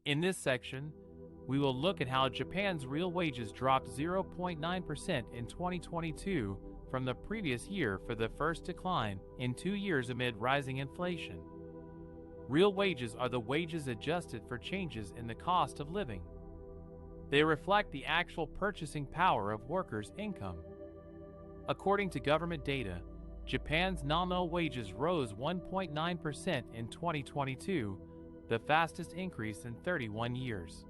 In this section, we will look at how Japan's real wages dropped 0.9% in 2022 from the previous year for the first decline in 2 years amid rising inflation. Real wages are the wages adjusted for changes in the cost of living. They reflect the actual purchasing power of workers' income. According to government data, Japan's nominal wages rose 1.9% in 2022, the fastest increase in 31 years.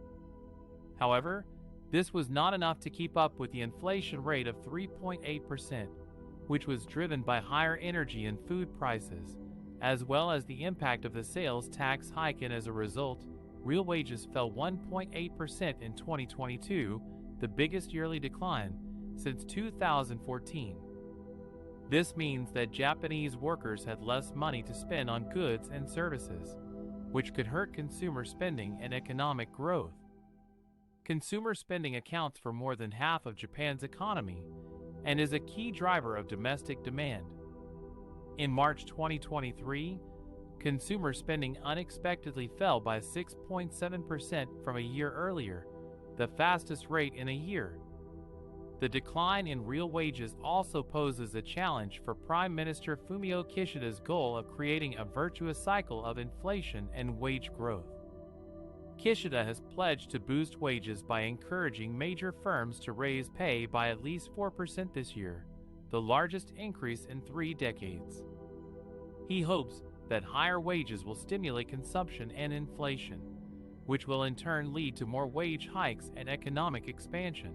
However, this was not enough to keep up with the inflation rate of 3.8%, which was driven by higher energy and food prices, as well as the impact of the sales tax hike, and as a result, real wages fell 1.8% in 2022, the biggest yearly decline since 2014. This means that Japanese workers had less money to spend on goods and services, which could hurt consumer spending and economic growth. Consumer spending accounts for more than half of Japan's economy and is a key driver of domestic demand. In March 2023, consumer spending unexpectedly fell by 6.7% from a year earlier, the fastest rate in a year. The decline in real wages also poses a challenge for Prime Minister Fumio Kishida's goal of creating a virtuous cycle of inflation and wage growth. Kishida has pledged to boost wages by encouraging major firms to raise pay by at least 4% this year, the largest increase in 3 decades. He hopes that higher wages will stimulate consumption and inflation, which will in turn lead to more wage hikes and economic expansion.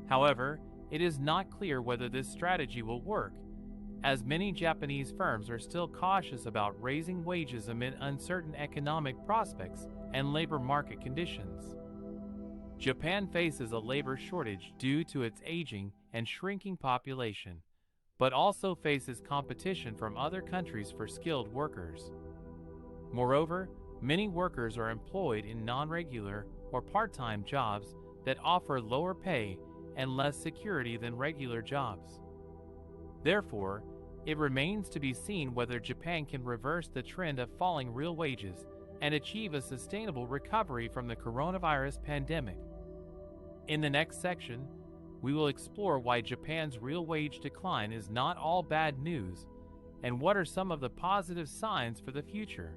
However, it is not clear whether this strategy will work, as many Japanese firms are still cautious about raising wages amid uncertain economic prospects and labor market conditions. Japan faces a labor shortage due to its aging and shrinking population, but also faces competition from other countries for skilled workers. Moreover, many workers are employed in non-regular or part-time jobs that offer lower pay and less security than regular jobs. Therefore, it remains to be seen whether Japan can reverse the trend of falling real wages and achieve a sustainable recovery from the coronavirus pandemic. In the next section, we will explore why Japan's real wage decline is not all bad news and what are some of the positive signs for the future.